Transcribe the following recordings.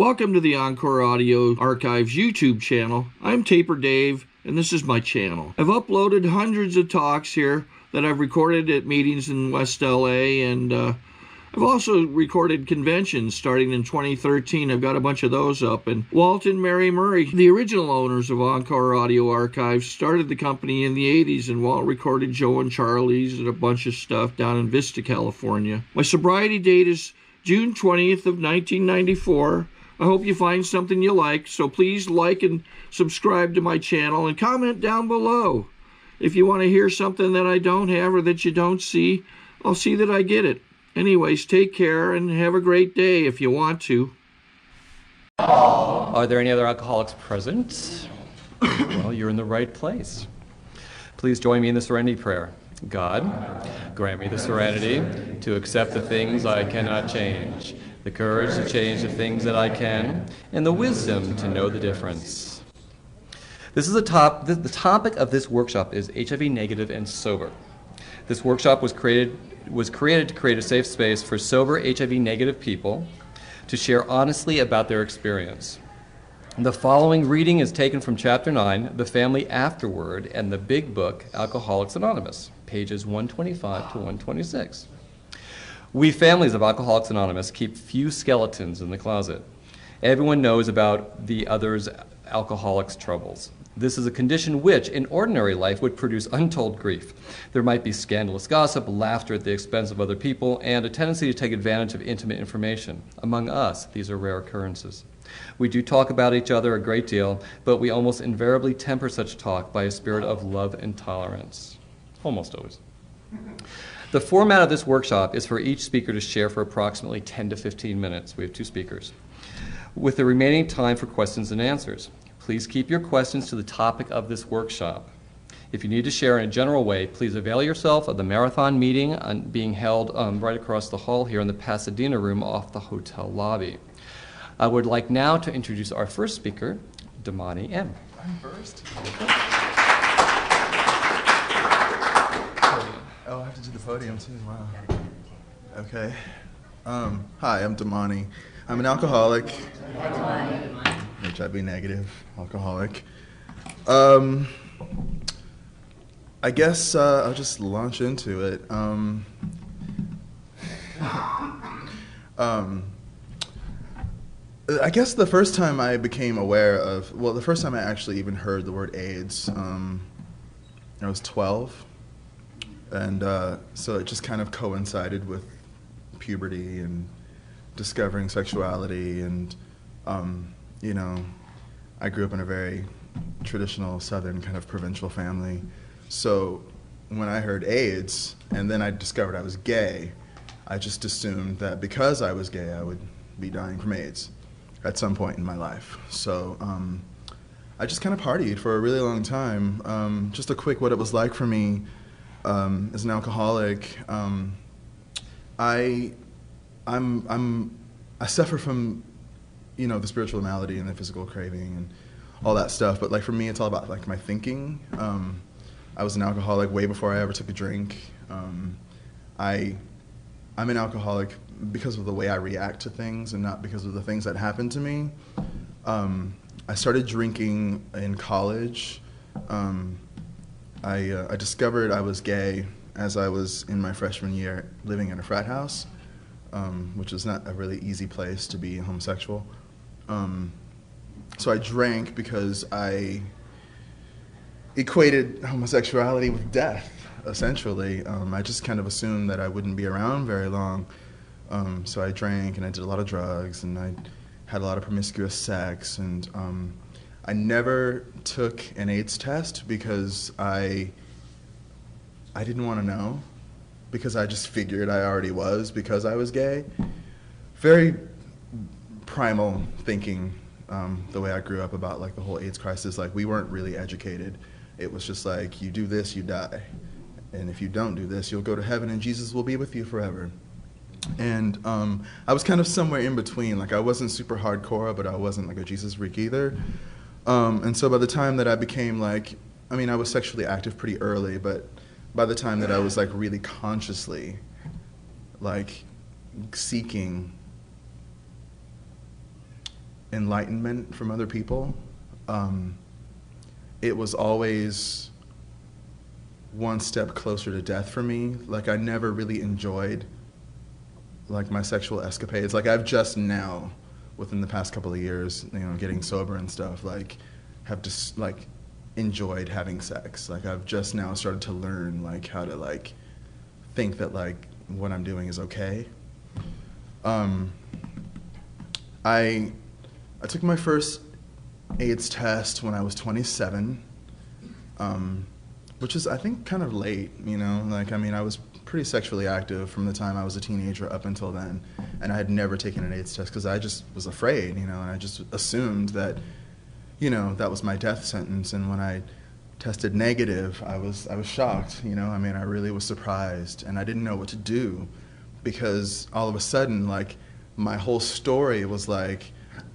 Welcome to the Encore Audio Archives YouTube channel. I'm Taper Dave, and this is my channel. I've uploaded hundreds of talks here that I've recorded at meetings in West LA, and I've also recorded conventions starting in 2013. I've got a bunch of those up. And Walt and Mary Murray, the original owners of Encore Audio Archives, started the company in the 80s, and Walt recorded Joe and Charlie's and a bunch of stuff down in Vista, California. My sobriety date is June 20th of 1994. I hope you find something you like, so please like and subscribe to my channel and comment down below. If you want to hear something that I don't have or that you don't see, I'll see that I get it. Anyways, take care and have a great day if you want to. Are there any other alcoholics present? Well, you're in the right place. Please join me in the serenity prayer. God, grant me the serenity to accept the things I cannot change, the courage to change the things that I can, and the wisdom to know the difference. The topic of this workshop is HIV negative and sober. This workshop was created to create a safe space for sober HIV negative people to share honestly about their experience. The following reading is taken from Chapter 9, The Family Afterward, and the big book, Alcoholics Anonymous, pages 125 to 126. We families of Alcoholics Anonymous keep few skeletons in the closet. Everyone knows about the other's alcoholic's troubles. This is a condition which, in ordinary life, would produce untold grief. There might be scandalous gossip, laughter at the expense of other people, and a tendency to take advantage of intimate information. Among us, these are rare occurrences. We do talk about each other a great deal, but we almost invariably temper such talk by a spirit of love and tolerance. Almost always. The format of this workshop is for each speaker to share for approximately 10 to 15 minutes. We have 2 speakers, with the remaining time for questions and answers. Please keep your questions to the topic of this workshop. If you need to share in a general way, please avail yourself of the marathon meeting being held right across the hall here in the Pasadena room off the hotel lobby. I would like now to introduce our first speaker, Damani M. I'm first. Oh, I have to do the podium too. Wow. Okay. Hi, I'm Damani. I'm an alcoholic. HIV negative alcoholic. I guess I'll just launch into it. I guess the first time I became aware of, well, the first time I actually even heard the word AIDS, I was 12. And so it just kind of coincided with puberty and discovering sexuality. And, you know, I grew up in a very traditional Southern kind of provincial family. So when I heard AIDS, and then I discovered I was gay, I just assumed that because I was gay, I would be dying from AIDS at some point in my life. So I just kind of partied for a really long time. Just a quick what it was like for me as an alcoholic. I suffer from, you know, the spiritual malady and the physical craving and all that stuff. But like for me, it's all about like my thinking. I was an alcoholic way before I ever took a drink. I'm an alcoholic because of the way I react to things and not because of the things that happen to me. I started drinking in college. I discovered I was gay as I was in my freshman year living in a frat house, which is not a really easy place to be homosexual. So I drank because I equated homosexuality with death, essentially. I just kind of assumed that I wouldn't be around very long. So I drank and I did a lot of drugs and I had a lot of promiscuous sex, and I never took an AIDS test because I didn't want to know, because I just figured I already was because I was gay. Very primal thinking, the way I grew up about like the whole AIDS crisis. Like we weren't really educated. It was just like, you do this, you die. And if you don't do this, you'll go to heaven and Jesus will be with you forever. And I was kind of somewhere in between. Like I wasn't super hardcore, but I wasn't like a Jesus freak either. And so by the time that I became like, I mean, I was sexually active pretty early, but by the time that I was like really consciously like seeking enlightenment from other people. It was always one step closer to death for me. Like, I never really enjoyed like my sexual escapades. Like, I've just now, within the past couple of years, you know, getting sober and stuff, like, have just like enjoyed having sex. Like, I've just now started to learn like how to like think that like what I'm doing is okay. I took my first AIDS test when I was 27, which is, I think, kind of late, you know? Like, I mean, I was pretty sexually active from the time I was a teenager up until then, and I had never taken an AIDS test because I just was afraid, you know, and I just assumed that, you know, that was my death sentence. And when I tested negative, I was shocked, you know? I mean, I really was surprised, and I didn't know what to do because all of a sudden, like, my whole story was like,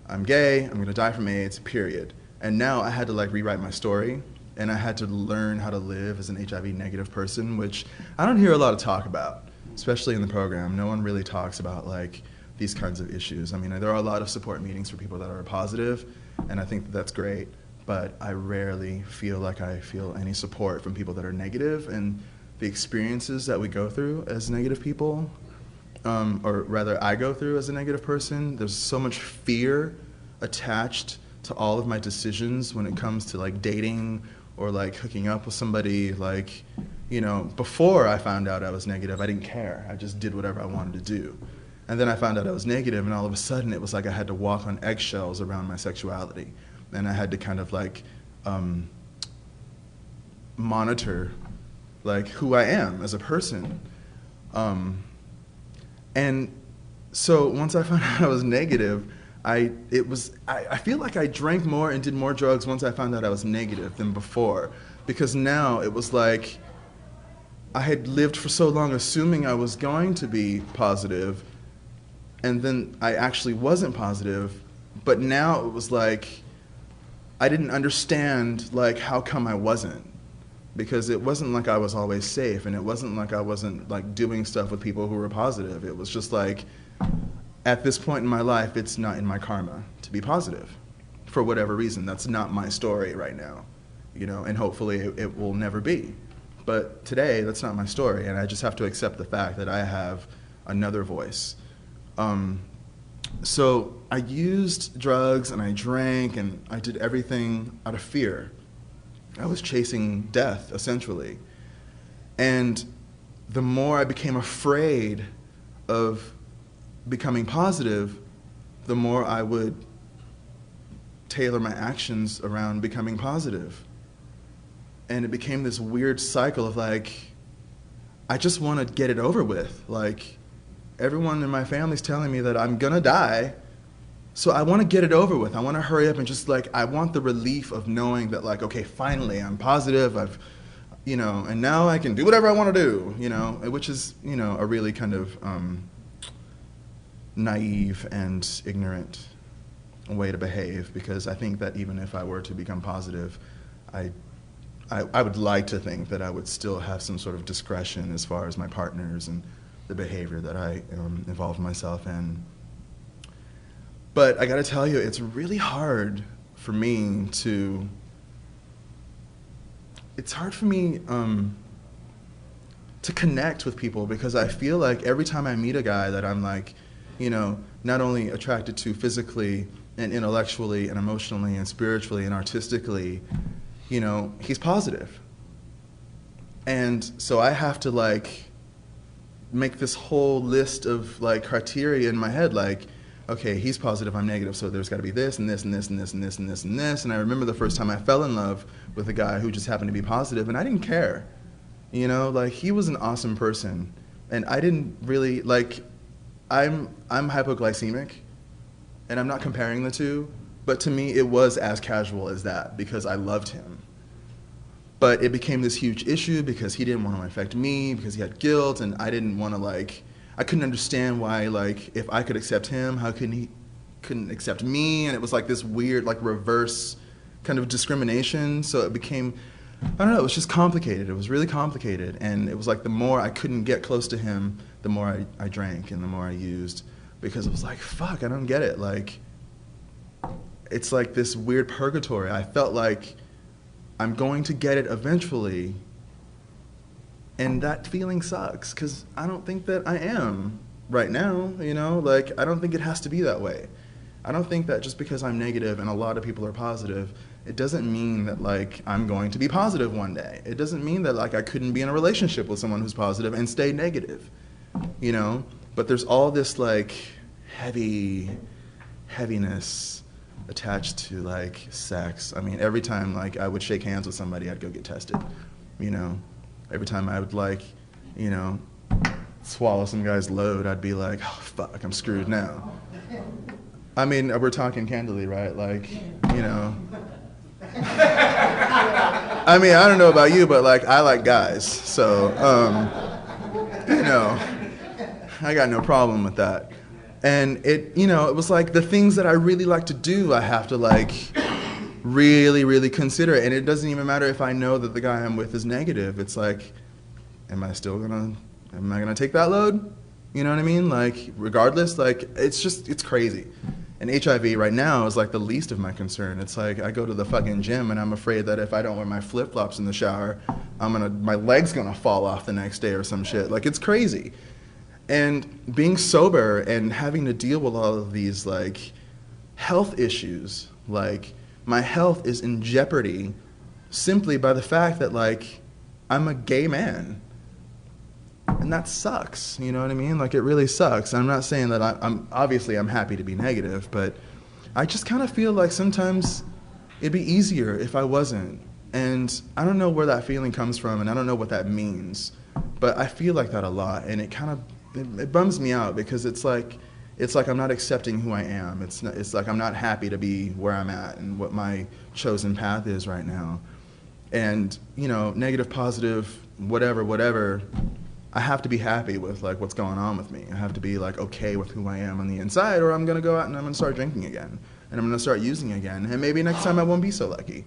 I'm gay, I'm gonna die from AIDS, period. And now I had to like rewrite my story, and I had to learn how to live as an HIV negative person, which I don't hear a lot of talk about, especially in the program. No one really talks about like these kinds of issues. I mean, there are a lot of support meetings for people that are positive, and I think that that's great, but I rarely feel like I feel any support from people that are negative, and the experiences that we go through as negative people, or rather I go through as a negative person, there's so much fear attached to all of my decisions when it comes to like dating or like hooking up with somebody. Like, you know, before I found out I was negative, I didn't care. I just did whatever I wanted to do. And then I found out I was negative, and all of a sudden it was like I had to walk on eggshells around my sexuality. And I had to kind of like monitor like who I am as a person. And so once I found out I was negative, I feel like I drank more and did more drugs once I found out I was negative than before. Because now it was like I had lived for so long assuming I was going to be positive, and then I actually wasn't positive. But now it was like I didn't understand like how come I wasn't. Because it wasn't like I was always safe, and it wasn't like I wasn't like doing stuff with people who were positive. It was just like, at this point in my life, it's not in my karma to be positive, for whatever reason. That's not my story right now, you know, and hopefully it will never be. But today, that's not my story, and I just have to accept the fact that I have another voice. So I used drugs, and I drank, and I did everything out of fear. I was chasing death, essentially. And the more I became afraid of becoming positive, the more I would tailor my actions around becoming positive. And it became this weird cycle of like, I just want to get it over with. Like, everyone in my family's telling me that I'm gonna die, so I want to get it over with. I want to hurry up and just like, I want the relief of knowing that like, okay, finally I'm positive, I've, you know, and now I can do whatever I want to do, you know, which is, you know, a really kind of naive and ignorant way to behave, because I think that even if I were to become positive, I would like to think that I would still have some sort of discretion as far as my partners and the behavior that I involve myself in. But I gotta tell you, it's really hard for me to, to connect with people, because I feel like every time I meet a guy that I'm like, you know, not only attracted to physically and intellectually and emotionally and spiritually and artistically, you know, he's positive. And so I have to like make this whole list of like criteria in my head, like, okay, he's positive, I'm negative, so there's got to be this and this and this and this and this and this and this. And I remember the first time I fell in love with a guy who just happened to be positive, and I didn't care. You know, like, he was an awesome person, and I didn't really, like, I'm hypoglycemic, and I'm not comparing the two, but to me it was as casual as that, because I loved him. But it became this huge issue because he didn't want to affect me, because he had guilt, and I didn't want to, like, I couldn't understand why, like, if I could accept him, how couldn't he couldn't accept me? And it was like this weird, like, reverse kind of discrimination. So it became, I don't know, it was just complicated. It was really complicated. And it was like the more I couldn't get close to him, the more I drank and the more I used, because it was like, fuck, I don't get it. Like, it's like this weird purgatory. I felt like I'm going to get it eventually, and that feeling sucks because I don't think that I am right now, you know? Like, I don't think it has to be that way. I don't think that just because I'm negative and a lot of people are positive, it doesn't mean that, like, I'm going to be positive one day. It doesn't mean that, like, I couldn't be in a relationship with someone who's positive and stay negative, you know? But there's all this, like, heaviness attached to, like, sex. I mean, every time, like, I would shake hands with somebody, I'd go get tested, you know? Every time I would, like, you know, swallow some guy's load, I'd be like, oh, fuck, I'm screwed now. I mean, we're talking candidly, right? Like, you know. I mean, I don't know about you, but, like, I like guys. So, you know, I got no problem with that. And it, you know, it was like the things that I really like to do, I have to, like, really consider it. And it doesn't even matter if I know that the guy I'm with is negative. It's like, am I gonna take that load? You know what I mean? Like, regardless, like, it's crazy. And HIV right now is like the least of my concern. It's like I go to the fucking gym and I'm afraid that if I don't wear my flip-flops in the shower, my leg's gonna fall off the next day or some shit. Like, it's crazy. And being sober and having to deal with all of these, like, health issues, like, my health is in jeopardy simply by the fact that, like, I'm a gay man. And that sucks, you know what I mean? Like, it really sucks. I'm not saying that I'm obviously I'm happy to be negative, but I just kind of feel like sometimes it'd be easier if I wasn't. And I don't know where that feeling comes from, and I don't know what that means, but I feel like that a lot, and it kind of it bums me out because it's like I'm not accepting who I am. It's like I'm not happy to be where I'm at and what my chosen path is right now. And, you know, negative, positive, whatever, I have to be happy with, like, what's going on with me. I have to be, like, okay with who I am on the inside, or I'm going to go out and I'm going to start drinking again. And I'm going to start using again. And maybe next time I won't be so lucky.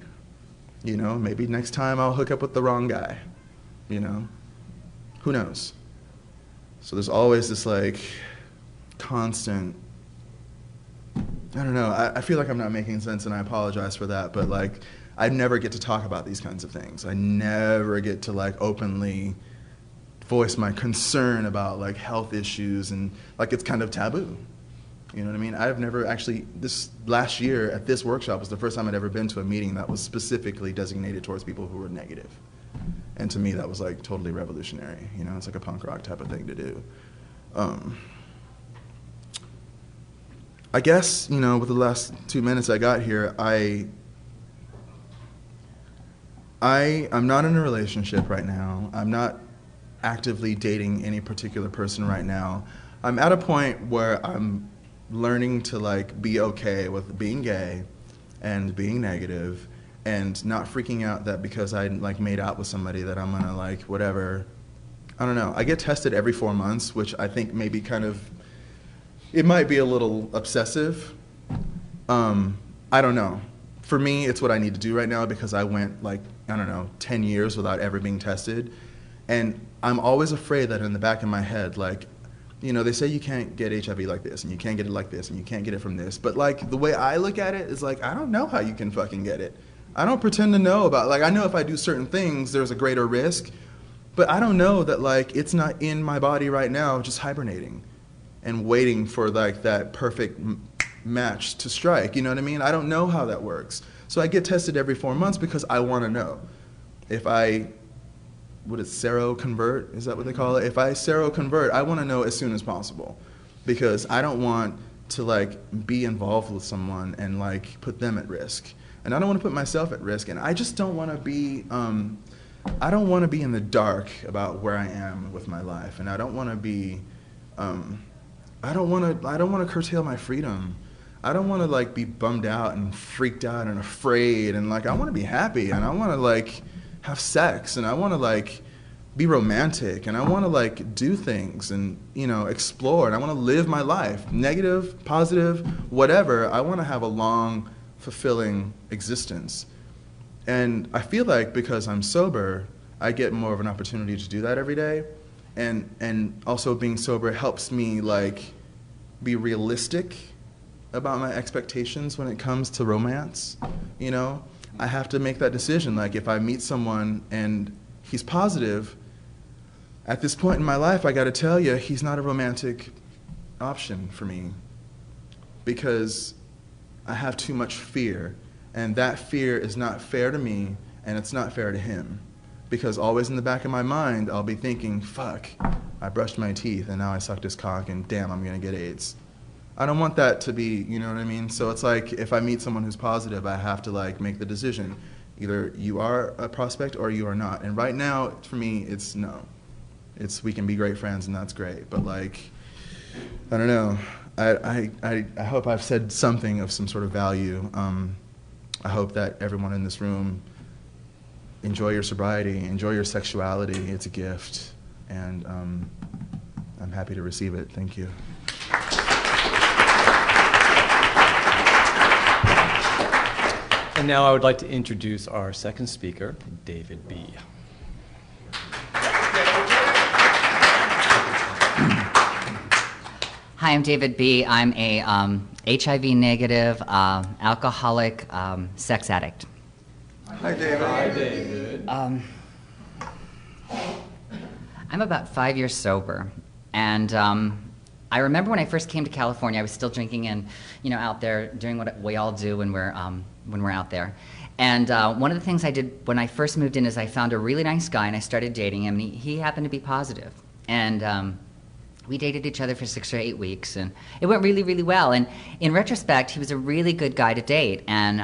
You know, maybe next time I'll hook up with the wrong guy. You know? Who knows? So there's always this, like, constant, I don't know, I feel like I'm not making sense, and I apologize for that, but, like, I never get to talk about these kinds of things. I never get to, like, openly voice my concern about, like, health issues, and, like, it's kind of taboo. You know what I mean? I've never actually, this last year at this workshop was the first time I'd ever been to a meeting that was specifically designated towards people who were negative. And to me, that was, like, totally revolutionary. You know, it's like a punk rock type of thing to do. I guess, you know, with the last 2 minutes I got here, I'm not in a relationship right now. I'm not actively dating any particular person right now. I'm at a point where I'm learning to, like, be okay with being gay and being negative and not freaking out that because I, like, made out with somebody that I'm gonna, like, whatever. I don't know. I get tested every 4 months, which I think maybe kind of, it might be a little obsessive. I don't know. For me, it's what I need to do right now because I went, like, I don't know, 10 years without ever being tested. And I'm always afraid that in the back of my head, like, you know, they say you can't get HIV like this, and you can't get it like this, and you can't get it from this. But, like, the way I look at it is, like, I don't know how you can fucking get it. I don't pretend to know about, like, I know if I do certain things, there's a greater risk. But I don't know that, like, it's not in my body right now, just hibernating and waiting for, like, that perfect match to strike. You know what I mean? I don't know how that works. So I get tested every 4 months because I want to know. If I, what is seroconvert? Is that what they call it? If I seroconvert, I want to know as soon as possible because I don't want to, like, be involved with someone and, like, put them at risk. And I don't want to put myself at risk. And I just don't want to be, I don't want to be in the dark about where I am with my life. And I don't want to be, I don't want to curtail my freedom. I don't want to, like, be bummed out and freaked out and afraid. And, like, I want to be happy and I want to, like, have sex and I want to, like, be romantic and I want to, like, do things and, you know, explore and I want to live my life, negative, positive, whatever. I want to have a long, fulfilling existence. And I feel like because I'm sober, I get more of an opportunity to do that every day. And also being sober helps me, like, be realistic about my expectations when it comes to romance. You know, I have to make that decision. Like, if I meet someone and he's positive, at this point in my life, I got to tell you, he's not a romantic option for me, because I have too much fear, and that fear is not fair to me, and it's not fair to him, because always in the back of my mind, I'll be thinking, fuck, I brushed my teeth, and now I sucked his cock, and damn, I'm going to get AIDS. I don't want that to be, you know what I mean? So it's like, if I meet someone who's positive, I have to like make the decision. Either you are a prospect or you are not. And right now, for me, it's no. It's, we can be great friends and that's great. But like, I don't know. I hope I've said something of some sort of value. I hope that everyone in this room enjoy your sobriety, enjoy your sexuality. It's a gift. And I'm happy to receive it. Thank you. And now I would like to introduce our second speaker, David B. Hi, I'm David B. I'm a HIV negative, alcoholic, sex addict. Hi, David. Hi, David. I'm about 5 years sober, and I remember when I first came to California, I was still drinking and, you know, out there doing what we all do when we're out there. And one of the things I did when I first moved in is I found a really nice guy and I started dating him, and he happened to be positive. And we dated each other for 6 or 8 weeks, and it went really, really well. And in retrospect, he was a really good guy to date. And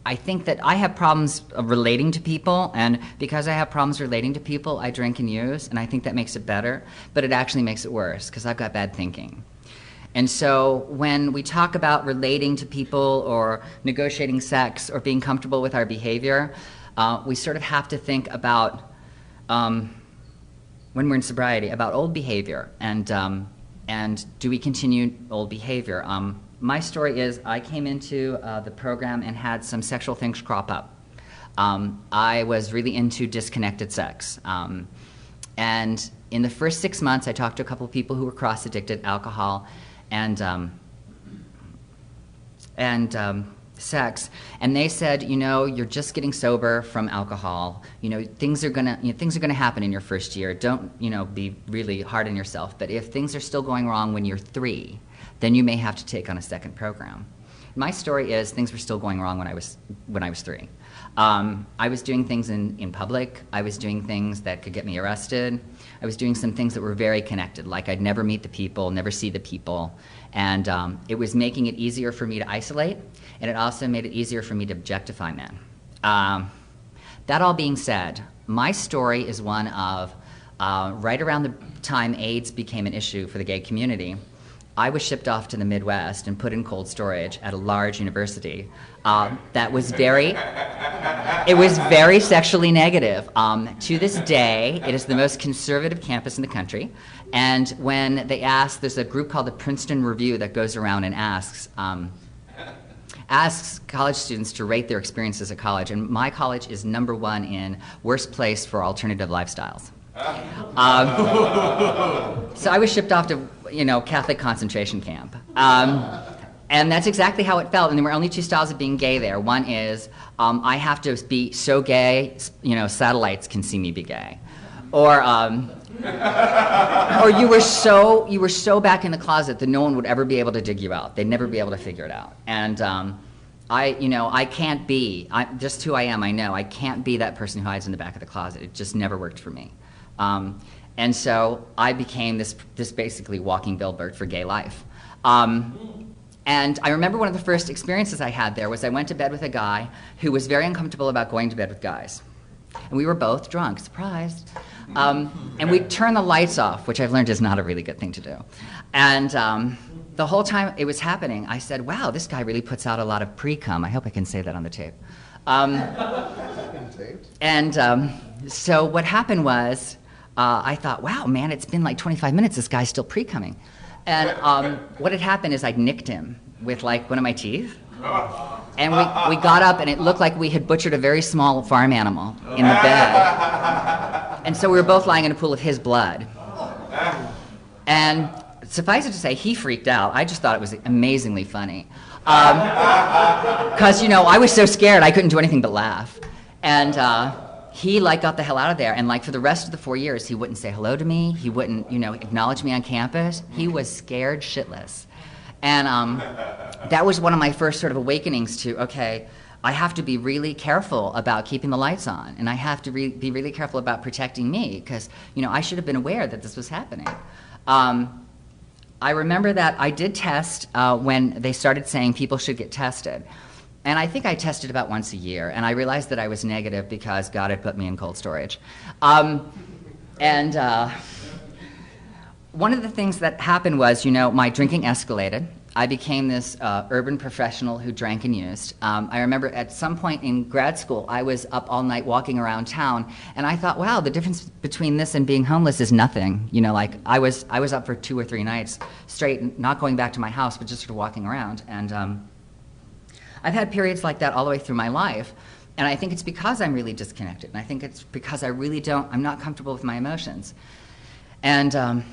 I think that I have problems relating to people, and because I have problems relating to people, I drink and use, and I think that makes it better, but it actually makes it worse, because I've got bad thinking. And so when we talk about relating to people or negotiating sex or being comfortable with our behavior, we sort of have to think about, when we're in sobriety, about old behavior, and do we continue old behavior? My story is I came into the program and had some sexual things crop up. I was really into disconnected sex. And in the first 6 months, I talked to a couple of people who were cross-addicted, alcohol and sex, and they said, you know, you're just getting sober from alcohol. You know, things are gonna happen in your first year. Don't, you know, be really hard on yourself. But if things are still going wrong when you're 3, then you may have to take on a second program. My story is things were still going wrong when I was 3. I was doing things in public. I was doing things that could get me arrested. I was doing some things that were very connected, like I'd never meet the people, never see the people. And it was making it easier for me to isolate, and it also made it easier for me to objectify men. That all being said, my story is one of right around the time AIDS became an issue for the gay community, I was shipped off to the Midwest and put in cold storage at a large university that was very sexually negative. To this day, it is the most conservative campus in the country. And when they ask, there's a group called the Princeton Review that goes around and asks college students to rate their experiences at college. And my college is #1 in worst place for alternative lifestyles. So I was shipped off to, you know, Catholic concentration camp. And that's exactly how it felt. And there were only 2 styles of being gay there. One is, I have to be so gay, you know, satellites can see me be gay. Or you were so back in the closet that no one would ever be able to dig you out. They'd never be able to figure it out. And I can't be, just who I am, I know, I can't be that person who hides in the back of the closet. It just never worked for me. And so I became this basically walking billboard for gay life. And I remember one of the first experiences I had there was I went to bed with a guy who was very uncomfortable about going to bed with guys. And we were both drunk, surprised. And we turned the lights off, which I've learned is not a really good thing to do. And the whole time it was happening, I said, wow, this guy really puts out a lot of pre-cum. I hope I can say that on the tape. So what happened was, I thought, wow, man, it's been like 25 minutes, this guy's still pre-cumming. And what had happened is I'd nicked him with like one of my teeth. And we got up and it looked like we had butchered a very small farm animal in the bed. And so we were both lying in a pool of his blood. And suffice it to say, he freaked out. I just thought it was amazingly funny. Because, I was so scared I couldn't do anything but laugh. And he, got the hell out of there. And, for the rest of the 4 years, he wouldn't say hello to me. He wouldn't, acknowledge me on campus. He was scared shitless. And that was one of my first sort of awakenings to, okay, I have to be really careful about keeping the lights on, and I have to be really careful about protecting me, because, I should have been aware that this was happening. I remember that I did test when they started saying people should get tested. And I think I tested about once a year, and I realized that I was negative because God had put me in cold storage. One of the things that happened was, my drinking escalated. I became this urban professional who drank and used. I remember at some point in grad school, I was up all night walking around town, and I thought, wow, the difference between this and being homeless is nothing. I was up for 2 or 3 nights straight, not going back to my house, but just sort of walking around. And I've had periods like that all the way through my life, and I think it's because I'm really disconnected, and I think it's because I'm not comfortable with my emotions. And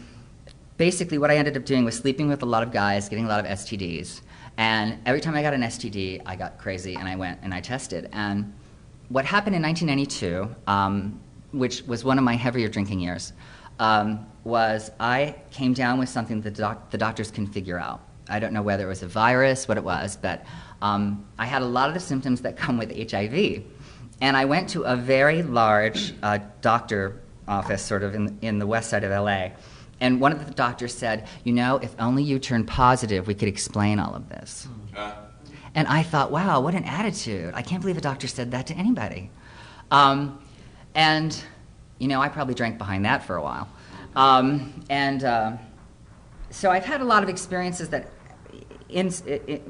basically, what I ended up doing was sleeping with a lot of guys, getting a lot of STDs. And every time I got an STD, I got crazy, and I went and I tested. And what happened in 1992, which was one of my heavier drinking years, was I came down with something that the doctors couldn't figure out. I don't know whether it was a virus, what it was, but I had a lot of the symptoms that come with HIV. And I went to a very large doctor office sort of in the west side of LA. And one of the doctors said, if only you turned positive, we could explain all of this. And I thought, wow, what an attitude. I can't believe a doctor said that to anybody. I probably drank behind that for a while. So I've had a lot of experiences that,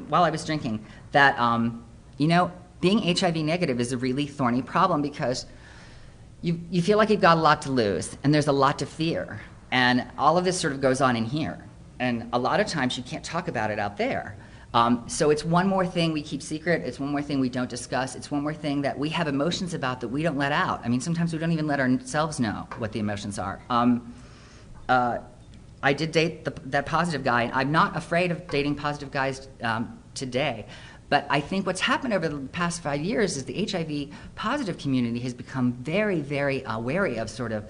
while I was drinking, that, being HIV negative is a really thorny problem, because you feel like you've got a lot to lose, and there's a lot to fear. And all of this sort of goes on in here. And a lot of times you can't talk about it out there. So it's one more thing we keep secret. It's one more thing we don't discuss. It's one more thing that we have emotions about that we don't let out. I mean, sometimes we don't even let ourselves know what the emotions are. I did date that positive guy, and I'm not afraid of dating positive guys today. But I think what's happened over the past 5 years is the HIV positive community has become very, very wary of sort of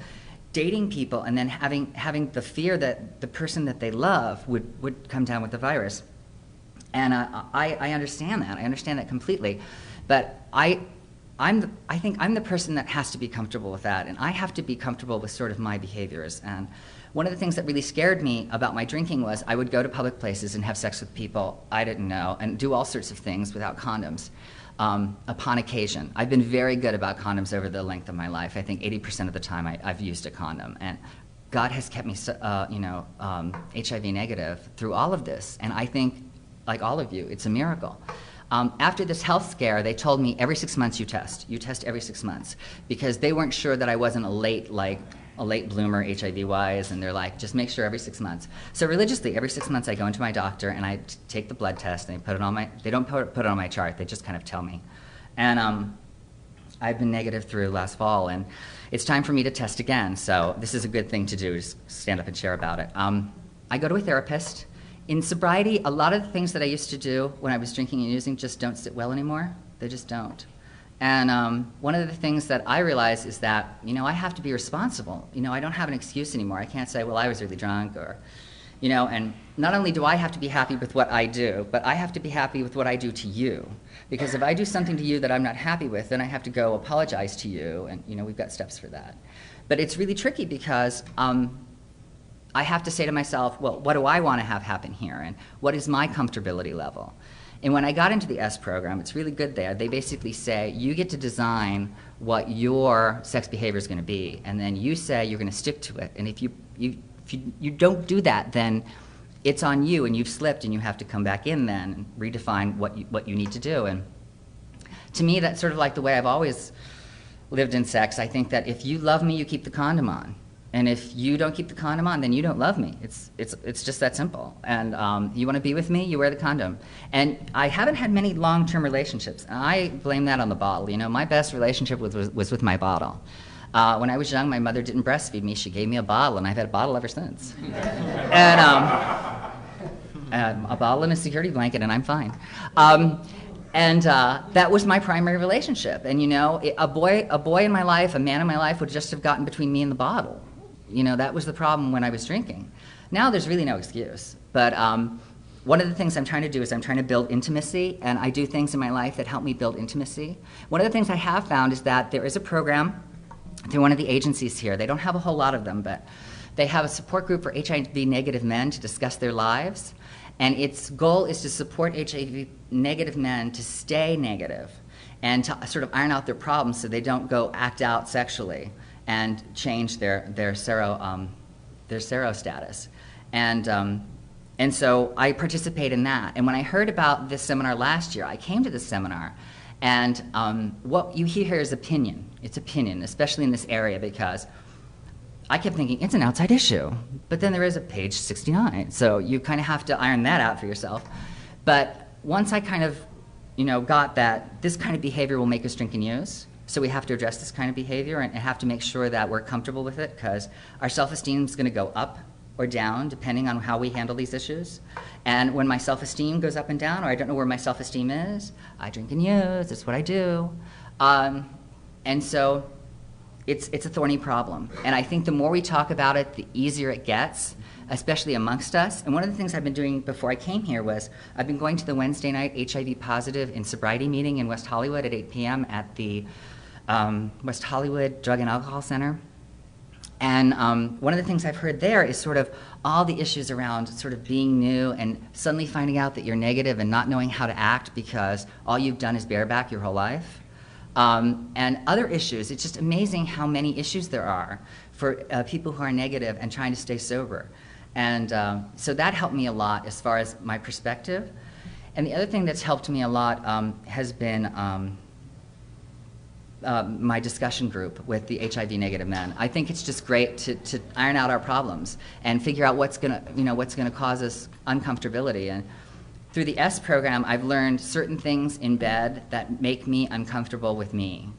dating people and then having the fear that the person that they love would come down with the virus. And I understand that. I understand that completely. But I think I'm the person that has to be comfortable with that, and I have to be comfortable with sort of my behaviors. And one of the things that really scared me about my drinking was I would go to public places and have sex with people I didn't know and do all sorts of things without condoms. Upon occasion. I've been very good about condoms over the length of my life. I think 80% of the time I've used a condom. And God has kept me, HIV negative through all of this. And I think, like all of you, it's a miracle. After this health scare, they told me every 6 months you test. You test every 6 months. Because they weren't sure that I wasn't a late bloomer HIV-wise, and they're like, just make sure every 6 months. So religiously, every 6 months I go into my doctor and I take the blood test, and they don't put it on my chart, they just kind of tell me. And I've been negative through last fall, and it's time for me to test again, so this is a good thing to do, just stand up and share about it. I go to a therapist. In sobriety, a lot of the things that I used to do when I was drinking and using just don't sit well anymore. They just don't. And one of the things that I realize is that, I have to be responsible. I don't have an excuse anymore. I can't say, well, I was really drunk, or, and not only do I have to be happy with what I do, but I have to be happy with what I do to you. Because if I do something to you that I'm not happy with, then I have to go apologize to you, and, we've got steps for that. But it's really tricky because I have to say to myself, well, what do I want to have happen here, and what is my comfortability level? And when I got into the S program, it's really good there. They basically say, you get to design what your sex behavior is going to be, and then you say you're going to stick to it. And if you don't do that, then it's on you, and you've slipped, and you have to come back in then and redefine what you need to do. And to me, that's sort of like the way I've always lived in sex. I think that if you love me, you keep the condom on. And if you don't keep the condom on, then you don't love me. It's just that simple. And you want to be with me, you wear the condom. And I haven't had many long-term relationships. And I blame that on the bottle. My best relationship was with my bottle. When I was young, my mother didn't breastfeed me. She gave me a bottle, and I've had a bottle ever since. And a bottle and a security blanket, and I'm fine. That was my primary relationship. And, a boy in my life, a man in my life would just have gotten between me and the bottle. That was the problem when I was drinking. Now there's really no excuse. But one of the things I'm trying to do is I'm trying to build intimacy, and I do things in my life that help me build intimacy. One of the things I have found is that there is a program through one of the agencies here. They don't have a whole lot of them, but they have a support group for HIV-negative men to discuss their lives. And its goal is to support HIV-negative men to stay negative and to sort of iron out their problems so they don't go act out sexually and change their sero status. And so I participate in that. And when I heard about this seminar last year, I came to this seminar, and what you hear here is opinion. It's opinion, especially in this area, because I kept thinking, it's an outside issue. But then there is a page 69, so you kind of have to iron that out for yourself. But once I kind of, got that this kind of behavior will make us drink and use, so we have to address this kind of behavior and have to make sure that we're comfortable with it, because our self-esteem is going to go up or down depending on how we handle these issues. And when my self-esteem goes up and down, or I don't know where my self-esteem is, I drink and use. That's what I do. And so it's a thorny problem. And I think the more we talk about it, the easier it gets, especially amongst us. And one of the things I've been doing before I came here was I've been going to the Wednesday night HIV positive in sobriety meeting in West Hollywood at 8 p.m. at the West Hollywood Drug and Alcohol Center. And one of the things I've heard there is sort of all the issues around sort of being new and suddenly finding out that you're negative and not knowing how to act because all you've done is bareback your whole life. And other issues. It's just amazing how many issues there are for people who are negative and trying to stay sober. And so that helped me a lot as far as my perspective. And the other thing that's helped me a lot has been my discussion group with the HIV-negative men. I think it's just great to iron out our problems and figure out what's gonna cause us uncomfortability. And through the S program, I've learned certain things in bed that make me uncomfortable with me.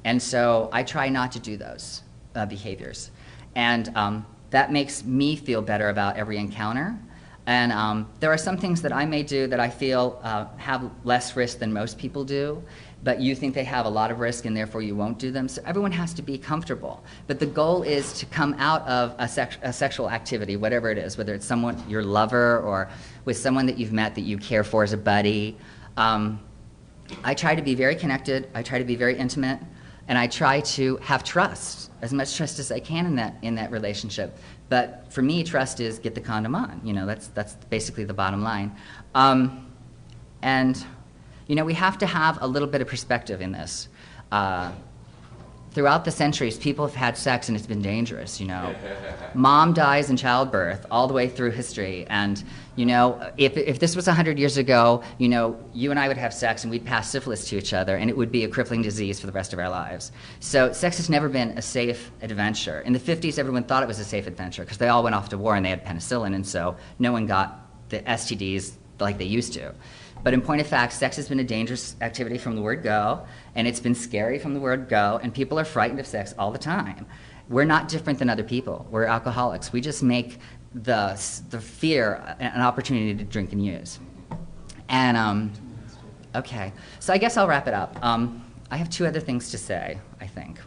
And so I try not to do those behaviors. And that makes me feel better about every encounter. And there are some things that I may do that I feel have less risk than most people do, but you think they have a lot of risk and therefore you won't do them. So everyone has to be comfortable. But the goal is to come out of a sexual activity, whatever it is, whether it's someone, your lover, or with someone that you've met that you care for as a buddy. I try to be very connected, I try to be very intimate, and I try to have trust, as much trust as I can in that relationship. But for me, trust is get the condom on. That's basically the bottom line. And we have to have a little bit of perspective in this. Throughout the centuries, people have had sex and it's been dangerous, Mom dies in childbirth all the way through history. And, if this was 100 years ago, you and I would have sex and we'd pass syphilis to each other and it would be a crippling disease for the rest of our lives. So sex has never been a safe adventure. In the 50s, everyone thought it was a safe adventure because they all went off to war and they had penicillin, and so no one got the STDs like they used to. But in point of fact, sex has been a dangerous activity from the word go, and it's been scary from the word go, and people are frightened of sex all the time. We're not different than other people. We're alcoholics. We just make the fear an opportunity to drink and use. And, okay, so I guess I'll wrap it up. I have two other things to say, I think.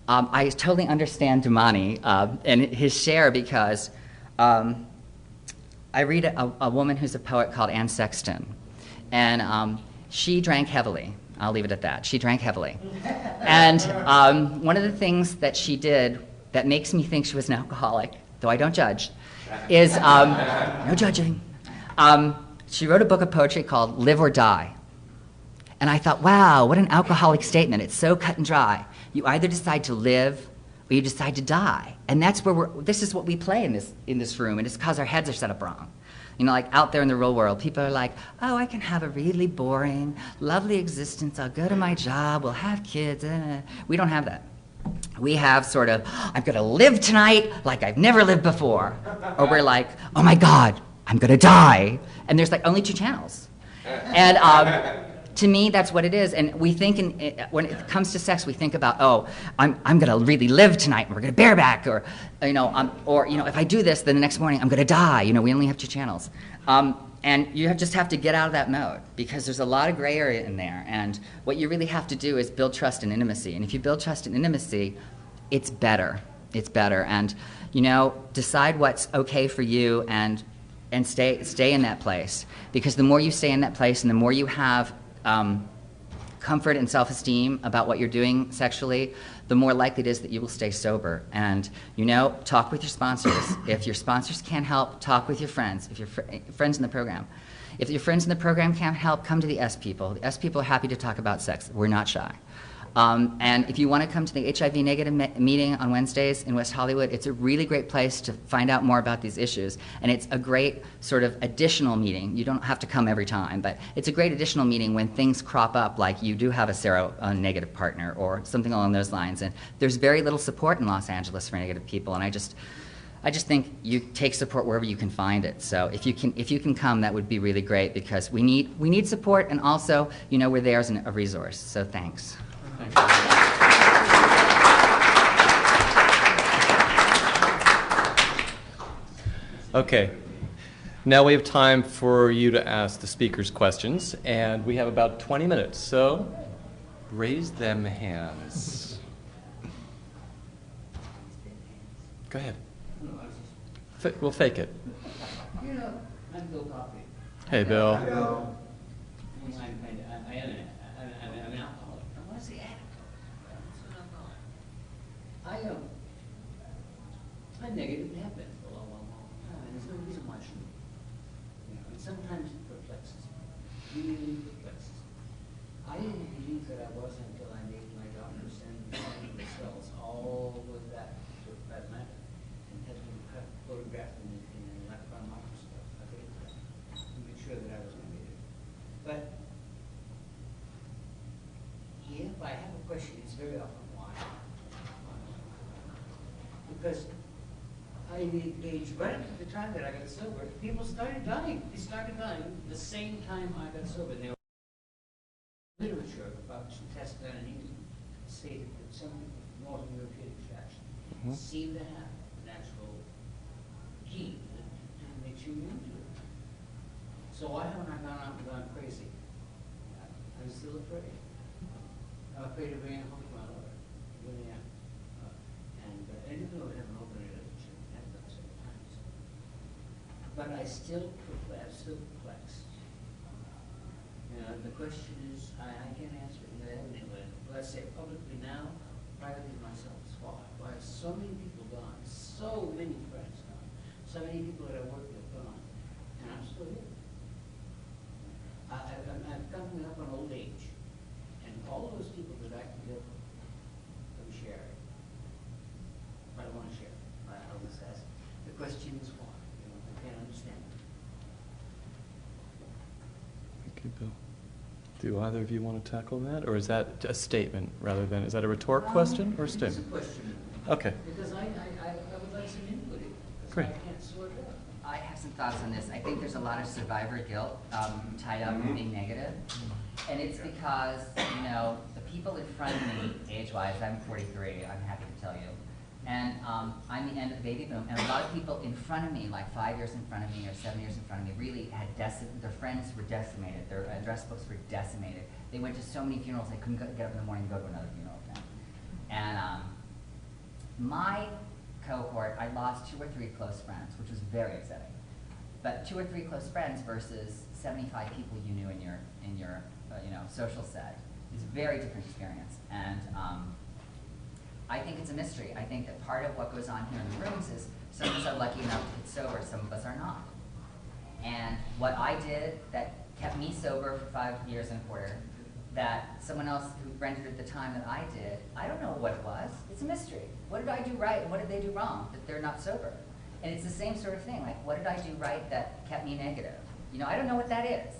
I totally understand Damani and his share because I read a woman who's a poet called Anne Sexton, and she drank heavily. I'll leave it at that. She drank heavily. And one of the things that she did that makes me think she was an alcoholic, though I don't judge, is, no judging, she wrote a book of poetry called Live or Die. And I thought, wow, what an alcoholic statement. It's so cut and dry. You either decide to live or you decide to die. And that's where this is what we play in this room, and it's because our heads are set up wrong. Like out there in the real world, people are like, oh, I can have a really boring, lovely existence. I'll go to my job, we'll have kids. We don't have that. We have sort of, I'm going to live tonight like I've never lived before. Or we're like, oh my God, I'm going to die. And there's like only two channels. And to To me, that's what it is. And we think, when it comes to sex, we think about, oh, I'm going to really live tonight, and we're going to bareback, or if I do this, then the next morning I'm going to die. We only have 2 channels. And you just have to get out of that mode, because there's a lot of gray area in there. And what you really have to do is build trust and intimacy. And if you build trust and intimacy, it's better. It's better. And, decide what's okay for you, and stay in that place. Because the more you stay in that place, and the more you have comfort and self-esteem about what you're doing sexually, the more likely it is that you will stay sober. And, talk with your sponsors. If your sponsors can't help, talk with your friends. If your friends in the program. If your friends in the program can't help, come to the S people. The S people are happy to talk about sex. We're not shy. And if you want to come to the HIV negative meeting on Wednesdays in West Hollywood, it's a really great place to find out more about these issues. And it's a great sort of additional meeting. You don't have to come every time, but it's a great additional meeting when things crop up, like you do have a seronegative partner or something along those lines. And there's very little support in Los Angeles for negative people, and I just think you take support wherever you can find it. So if you can come, that would be really great, because we need support, and also, we're there as a resource. So thanks. Okay. Now we have time for you to ask the speakers questions, and we have about 20 minutes, so raise them hands. Go ahead. We'll fake it. I'm Bill Coffey. Hey, Bill. Hello. I'm an alcoholic. I want to say addict. I'm negative and have been for a long time, and there's no reason why I shouldn't. And sometimes it perplexes me. Really perplexes me. I didn't believe that I was until I made my doctor send the cells, all with that matter, and had them photographed in an electron microscope. I think to make sure that I was negative. But if I have a question, it's very often why. Because I engaged right at the time that I got sober, people started dying. They started dying the same time I got sober. There was literature about some tests done in England stated that some people from Northern European extraction seem to have a natural gene that makes you immune to it. So why haven't I gone out and gone crazy? I'm still afraid. I'm afraid of bringing home to my lover. Really am. And even though we have an open relationship, we have done several times. But I'm still perplexed. The question is, I can't answer it anyway. Let's say publicly now, privately myself. Why have so many people gone, so many friends gone, so many people that I work with gone, and I'm still here. I'm coming up on old age, and all of those people that I can give them share. But I want to share. I always ask. The question is why? I can't understand it. Okay, Bill. Do either of you want to tackle that, or is that a statement rather than, is that a rhetoric question or a statement? It's a question. Okay. Because I would like some input in it. Great. I can't sort it out. I have some thoughts on this. I think there's a lot of survivor guilt tied up with being negative. And it's because, the people in front of me, age-wise, I'm 43, I'm happy to tell you. And I'm the end of the baby boom. And a lot of people in front of me, like 5 years in front of me or 7 years in front of me, really had their friends were decimated. Their address books were decimated. They went to so many funerals, they couldn't get up in the morning and go to another funeral again. And my cohort, I lost 2 or 3 close friends, which was very upsetting. But 2 or 3 close friends versus 75 people you knew in your social set is a very different experience. And I think it's a mystery. I think that part of what goes on here in the rooms is some of us are lucky enough to get sober, some of us are not. And what I did that kept me sober for 5 years and a quarter, that someone else who rendered at the time that I did, I don't know what it was. It's a mystery. What did I do right and what did they do wrong that they're not sober? And it's the same sort of thing, like what did I do right that kept me negative? I don't know what that is.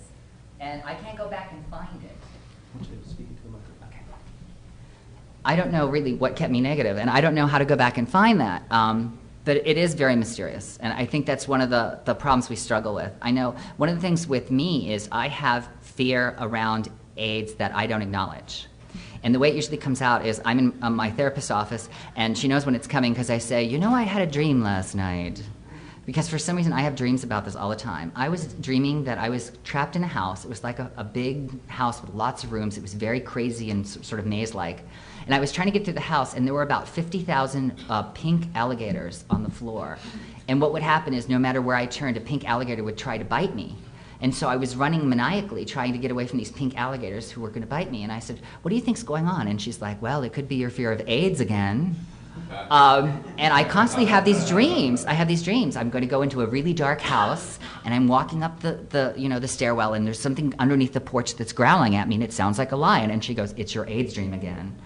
And I can't go back and find it. I want you to speak into the microphone. Okay. I don't know really what kept me negative, and I don't know how to go back and find that. But it is very mysterious, and I think that's one of the problems we struggle with. I know one of the things with me is I have fear around AIDS that I don't acknowledge. And the way it usually comes out is I'm in my therapist's office, and she knows when it's coming because I say, you know, I had a dream last night. Because for some reason I have dreams about this all the time. I was dreaming that I was trapped in a house. It was like a big house with lots of rooms. It was very crazy and sort of maze-like. And I was trying to get through the house, and there were about 50,000 pink alligators on the floor. And what would happen is no matter where I turned, a pink alligator would try to bite me. And so I was running maniacally, trying to get away from these pink alligators who were going to bite me. And I said, what do you think's going on? And she's like, well, it could be your fear of AIDS again. And I constantly have these dreams. I have these dreams. I'm going to go into a really dark house, and I'm walking up the stairwell, and there's something underneath the porch that's growling at me, and it sounds like a lion. And she goes, it's your AIDS dream again.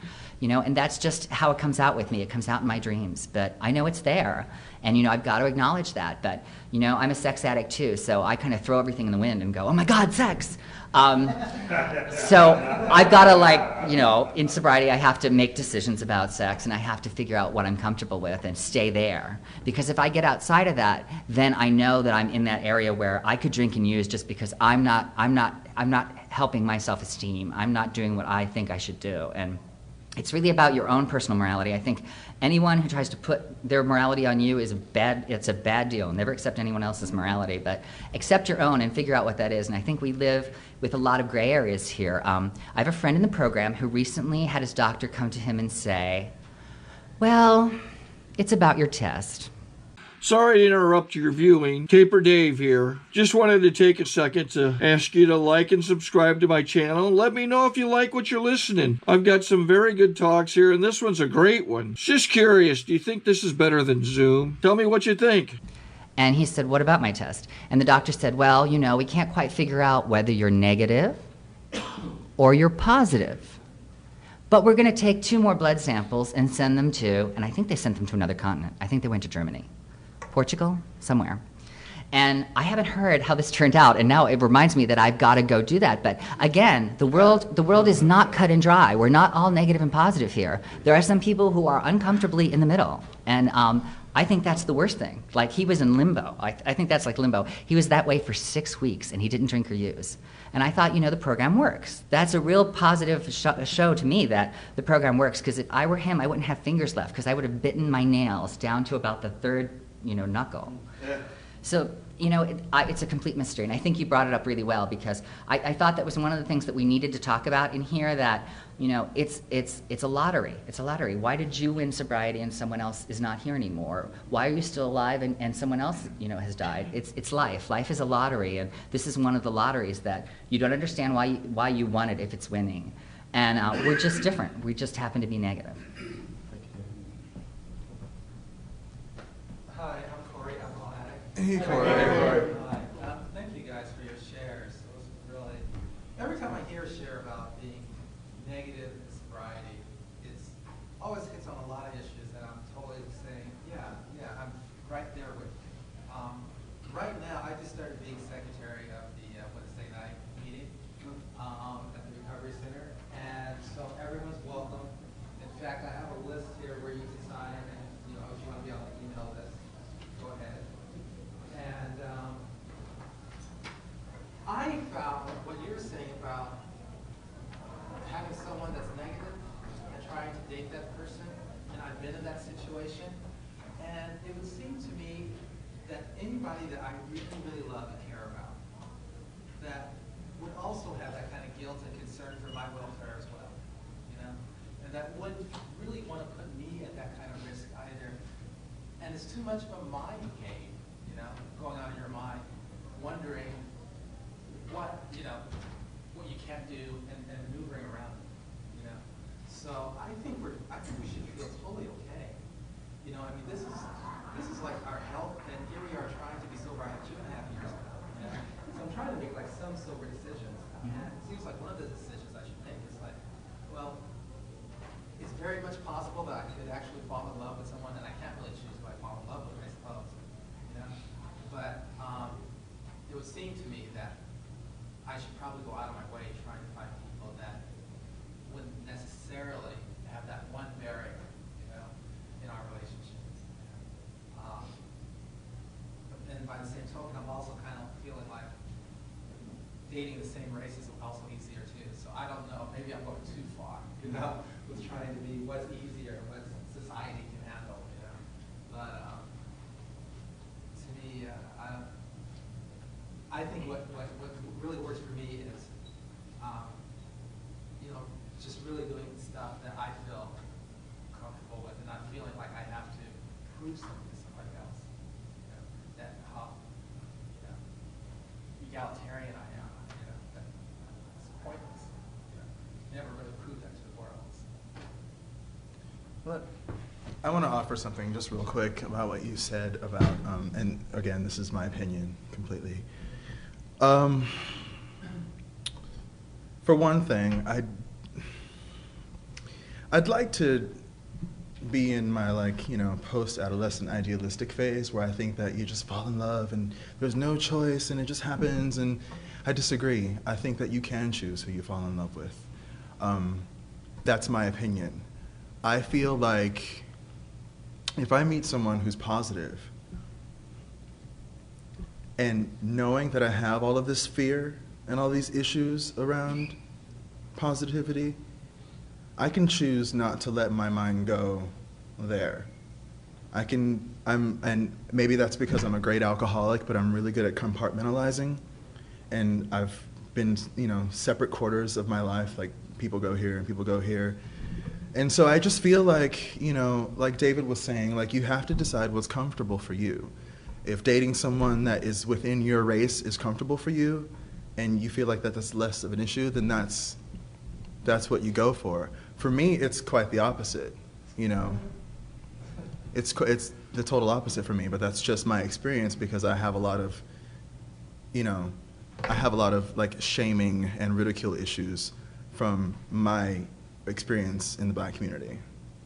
And that's just how it comes out with me. It comes out in my dreams. But I know it's there. And, I've got to acknowledge that. But, I'm a sex addict too, so I kind of throw everything in the wind and go, oh my God, sex! So I've got to, in sobriety, I have to make decisions about sex, and I have to figure out what I'm comfortable with and stay there. Because if I get outside of that, then I know that I'm in that area where I could drink and use just because I'm not helping my self-esteem. I'm not doing what I think I should do. And it's really about your own personal morality. I think anyone who tries to put their morality on you it's a bad deal. Never accept anyone else's morality, but accept your own and figure out what that is. And I think we live with a lot of gray areas here. I have a friend in the program who recently had his doctor come to him and say, well, it's about your test. Sorry to interrupt your viewing. Taper Dave here. Just wanted to take a second to ask you to like and subscribe to my channel. Let me know if you like what you're listening. I've got some very good talks here, and this one's a great one. Just curious, do you think this is better than Zoom? Tell me what you think. And he said, what about my test? And the doctor said, well, we can't quite figure out whether you're negative or you're positive. But we're going to take 2 more blood samples and send them to, and I think they sent them to another continent. I think they went to Germany. Portugal, somewhere. And I haven't heard how this turned out, and now it reminds me that I've got to go do that. But again, the world is not cut and dry. We're not all negative and positive here. There are some people who are uncomfortably in the middle, and I think that's the worst thing. Like, he was in limbo. I think that's like limbo. He was that way for 6 weeks, and he didn't drink or use. And I thought, the program works. That's a real positive show to me that the program works, because if I were him, I wouldn't have fingers left, because I would have bitten my nails down to about the 3rd knuckle. Yeah. So, it's a complete mystery, and I think you brought it up really well, because I thought that was one of the things that we needed to talk about in here, that, it's a lottery. It's a lottery. Why did you win sobriety and someone else is not here anymore? Why are you still alive and someone else, has died? It's life. Life is a lottery, and this is one of the lotteries that you don't understand why you won it if it's winning. And we're just different. We just happen to be negative. Hi, I'm Corey. I'm an addict. Hey, Corey. Hi. Thank you guys for your shares. It was really, every time I hear a share about being negative in sobriety, it's always hits on a lot of issues that I'm totally saying, yeah, I'm right there with you. Right now, I just started being secretary of the Wednesday night meeting at the Recovery Center, and so everyone's welcome. In fact, I have a list here where you can sign, and if you want to be on the email list, go ahead. And I found what you were saying about having someone that's negative and trying to date that person, and I've been in that situation, and it would seem to me that anybody that I really, really love and care about, that would also have that kind of guilt and concern for my welfare as well, and that wouldn't really want to put me at that kind of risk either. And it's too much of a mind game, going on in your mind, wondering what you can't do and maneuvering around it, So I think we should feel totally okay. This is like our health, and here we are trying to be sober. I have 2.5 years now, So I'm trying to make some sober decisions. And it seems like one of the decisions I should make is it's very much possible that I could actually fall in love with someone, and I can't really choose who I fall in love with, I suppose. But it would seem to me that I should probably go out of my way trying to find people that wouldn't necessarily have that one barrier, in our relationships. But then by the same token, I'm also kind of feeling like dating the same race is also easier too. So I don't know, maybe I'm going too far, with trying to be what's easier, what society can handle, But to me, I think what really works for me is, just really doing stuff that I feel comfortable with, and not feeling like I have to prove something to somebody else. That how egalitarian I am. That's pointless. Never really prove that to the world. But I want to offer something just real quick about what you said about, and again, this is my opinion completely. For one thing, I'd like to be in my post-adolescent idealistic phase where I think that you just fall in love and there's no choice and it just happens, and I disagree. I think that you can choose who you fall in love with. That's my opinion. I feel like if I meet someone who's positive and knowing that I have all of this fear and all these issues around positivity, I can choose not to let my mind go there. And maybe that's because I'm a great alcoholic, but I'm really good at compartmentalizing. And I've been, separate quarters of my life, like people go here and people go here. And so I just feel like, like David was saying, like you have to decide what's comfortable for you. If dating someone that is within your race is comfortable for you, and you feel like that's less of an issue, then that's what you go for. For me, it's quite the opposite, It's the total opposite for me, but that's just my experience because I have a lot of, like shaming and ridicule issues from my experience in the Black community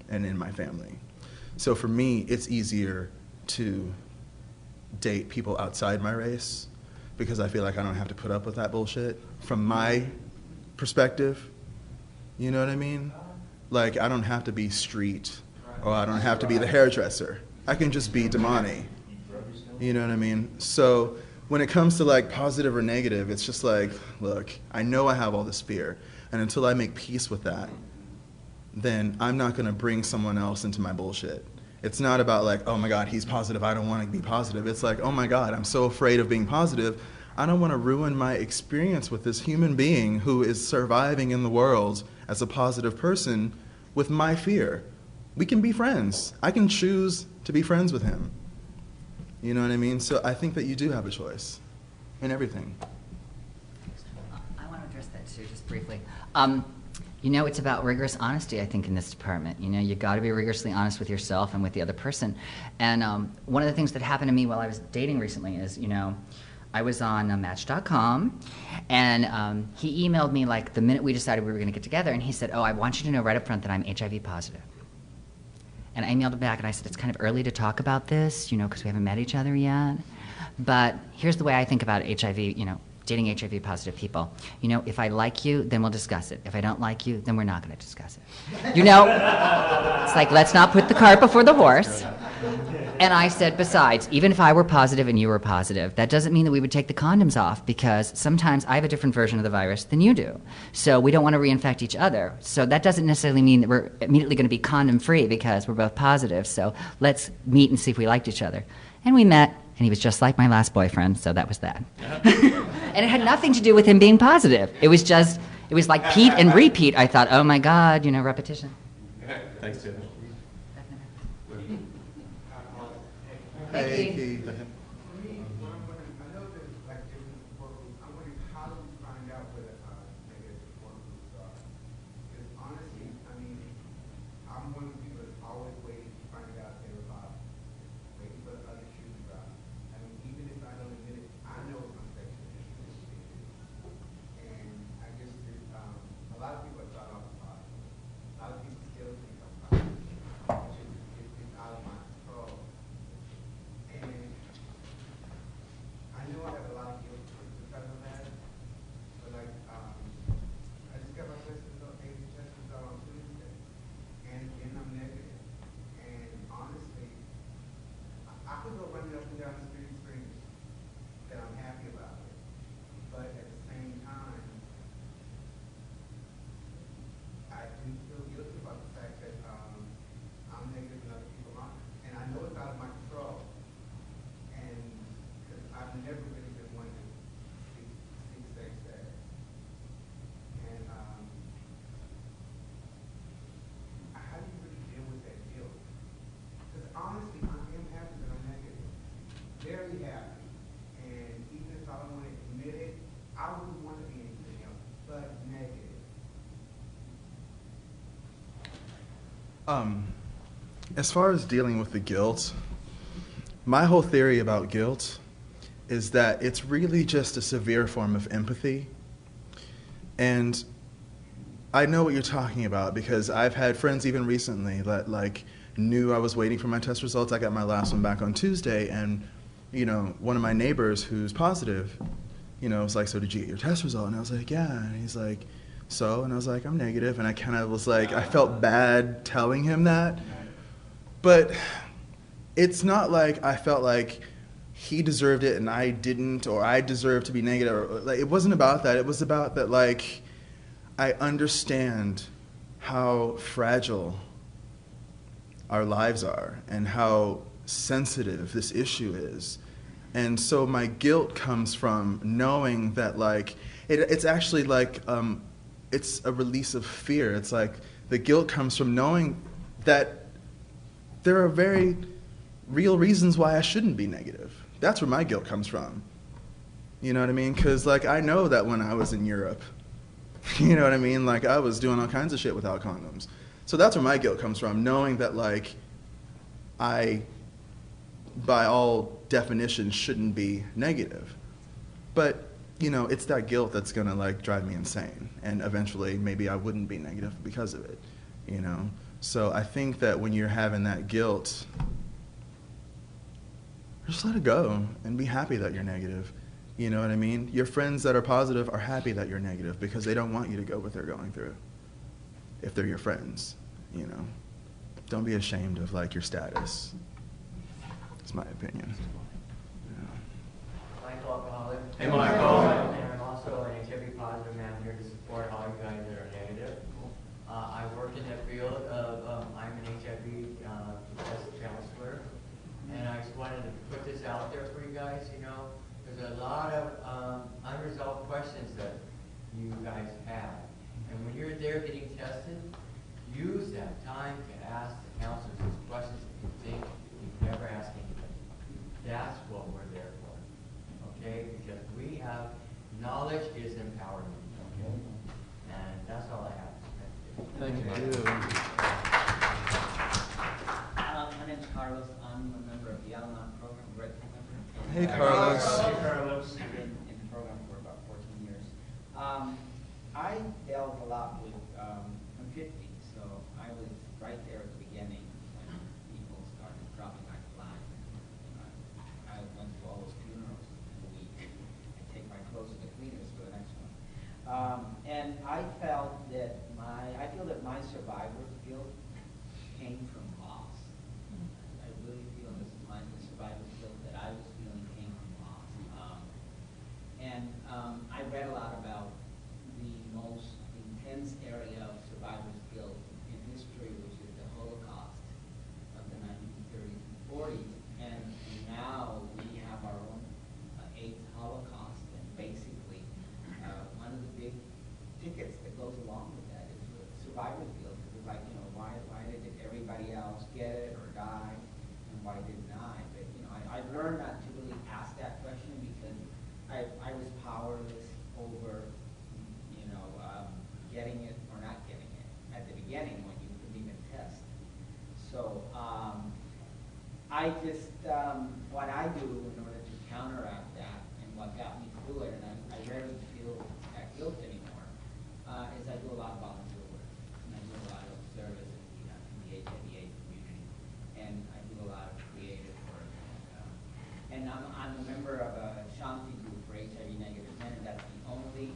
and in my family. So for me, it's easier to date people outside my race because I feel like I don't have to put up with that bullshit from my perspective. You know what I mean? Like, I don't have to be street, or I don't have to be the hairdresser. I can just be Damani. You know what I mean? So when it comes to like positive or negative, it's just like, look, I know I have all this fear, and until I make peace with that, then I'm not gonna bring someone else into my bullshit. It's not about like, oh my God, he's positive, I don't wanna be positive. It's like, oh my God, I'm so afraid of being positive. I don't wanna ruin my experience with this human being who is surviving in the world as a positive person with my fear. We can be friends. I can choose to be friends with him. You know what I mean? So I think that you do have a choice in everything. I want to address that too, just briefly. It's about rigorous honesty, I think, in this department. You got to be rigorously honest with yourself and with the other person. And one of the things that happened to me while I was dating recently is, I was on Match.com, and he emailed me like the minute we decided we were going to get together, and he said, oh, I want you to know right up front that I'm HIV positive. And I emailed him back, and I said, it's kind of early to talk about this, because we haven't met each other yet. But here's the way I think about HIV, dating HIV positive people. If I like you, then we'll discuss it. If I don't like you, then we're not going to discuss it. It's like, let's not put the cart before the horse. And I said, besides, even if I were positive and you were positive, that doesn't mean that we would take the condoms off, because sometimes I have a different version of the virus than you do. So we don't want to reinfect each other. So that doesn't necessarily mean that we're immediately going to be condom-free because we're both positive. So let's meet and see if we liked each other. And we met, and he was just like my last boyfriend, so that was that. And it had nothing to do with him being positive. It was like Pete and repeat. I thought, oh my God, repetition. Thanks, Jim. Hey, Keith. I know that like different support groups. I'm wondering, how do we find out whether negative support groups are? Because honestly, I'm one of the people that's always waiting to find out they're about, waiting for the other shoe to drop. Even if I don't admit it, I know my sexual issue is. And I guess a lot of people are thought off about it. A lot of people still think I'm positive, which is out of my control. And I wouldn't want to be anything else but negative. As far as dealing with the guilt, my whole theory about guilt is that it's really just a severe form of empathy. And I know what you're talking about because I've had friends even recently that like knew I was waiting for my test results. I got my last one back on Tuesday, and you know, one of my neighbors who's positive, you know, was like, "So did you get your test result?" And I was like, "Yeah." And he's like, "So?" And I was like, "I'm negative." And I kind of was like, I felt bad telling him that. But it's not like I felt like he deserved it and I didn't, or I deserved to be negative. Or, like, it wasn't about that. It was about that, like, I understand how fragile our lives are and how sensitive this issue is. And so my guilt comes from knowing that, like, it's actually like, it's a release of fear. It's like the guilt comes from knowing that there are very real reasons why I shouldn't be negative. That's where my guilt comes from. You know what I mean? Because, like, I know that when I was in Europe, you know what I mean? Like, I was doing all kinds of shit without condoms. So that's where my guilt comes from, knowing that, like, I, by all definitions, shouldn't be negative. But, you know, it's that guilt that's going to, like, drive me insane. And eventually, maybe I wouldn't be negative because of it, you know? So I think that when you're having that guilt, just let it go and be happy that you're negative. You know what I mean? Your friends that are positive are happy that you're negative because they don't want you to go what they're going through. If they're your friends, you know. Don't be ashamed of, like, your status. It's my opinion. Yeah. Michael, alcoholic. Hey, Michael. And I'm also an HIV positive, and I'm here to support all you guys that are negative. I work in the field of, I'm an HIV test counselor, and I just wanted to put this out there for you guys. You know, there's a lot of unresolved questions that you guys have. And when you're there getting tested, use that time to ask the counselors those questions that you think you've never asked anybody. That's what we're there for, okay? Because we have, knowledge is empowerment, okay? And that's all I have to say. Thank you. My name's Carlos. I'm a member of the Aala program, grateful member. Hey, Carlos. Hey, Carlos. I've been in the program for about 14 years. I dealt a lot with, I'm 50, so I was right there at the beginning when people started dropping like flies. I went to all those funerals in a week. I take my clothes to the cleaners for the next one. And I felt that I feel that my survivor's guilt came from loss. I really feel this is the survivor's guilt that I was feeling came from loss. I read a lot about the most intense area of survivor's guilt in history, which is the Holocaust of the 1930s and 40s. And now we have our own eighth Holocaust, and basically one of the big tickets that goes along with that is the survivor's guilt. It's like, you know, why did everybody else get it or die, and why didn't I? But, you know, I've learned not to really ask that question because I was powerless over, you know, getting it or not getting it at the beginning when you couldn't even test. So I just, what I do in order to counteract that and what got me through it, and I rarely feel that guilt anymore, is I do a lot of volunteer work. And I do a lot of service in the HIV/AIDS community. And I do a lot of creative work. And I'm a member of a Shanti group for HIV negative men, and that's the only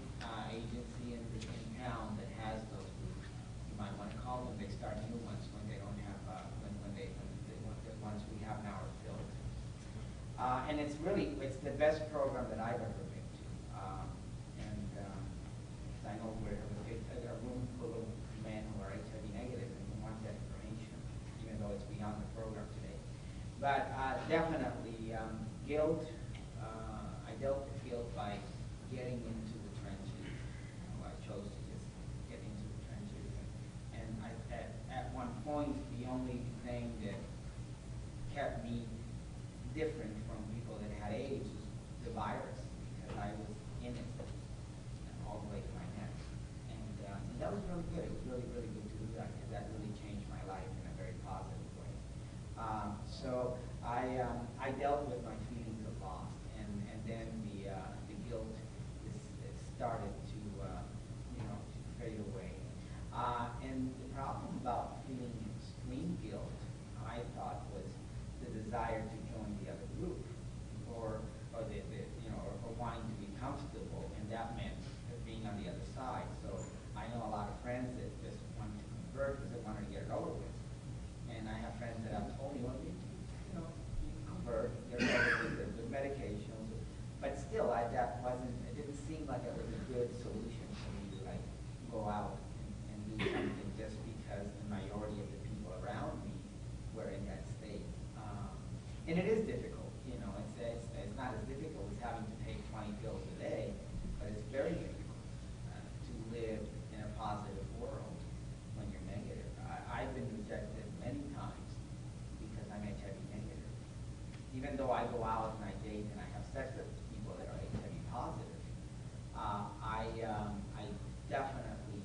agency in town that has those groups. You might want to call them. They start new ones when they don't have, the ones we have now are filled. And it's the best program that I've ever been to. I know we're a room full of men who are HIV negative and who want that information, even though it's beyond the program today. But definitely guilt. I dealt with guilt by getting into the trenches. I chose to just get into the trenches. And at one point, the only thing that kept me different from people that had AIDS was the virus. desire to join the other group, or or wanting to be comfortable, and that meant being on the other side. So I know a lot of friends that just wanted to convert because they wanted to get it over with. And I have friends that have told me, well, you convert, get it over with the medications, but still, it didn't seem like it was a good solution for me to like go out and do something just because the majority of the people around me were in that state. And it is difficult, it's not as difficult as having to take 20 pills a day, but it's very difficult to live in a positive world when you're negative. I've been rejected many times because I'm HIV negative. Even though I go out and I date and I have sex with people that are HIV positive, I definitely,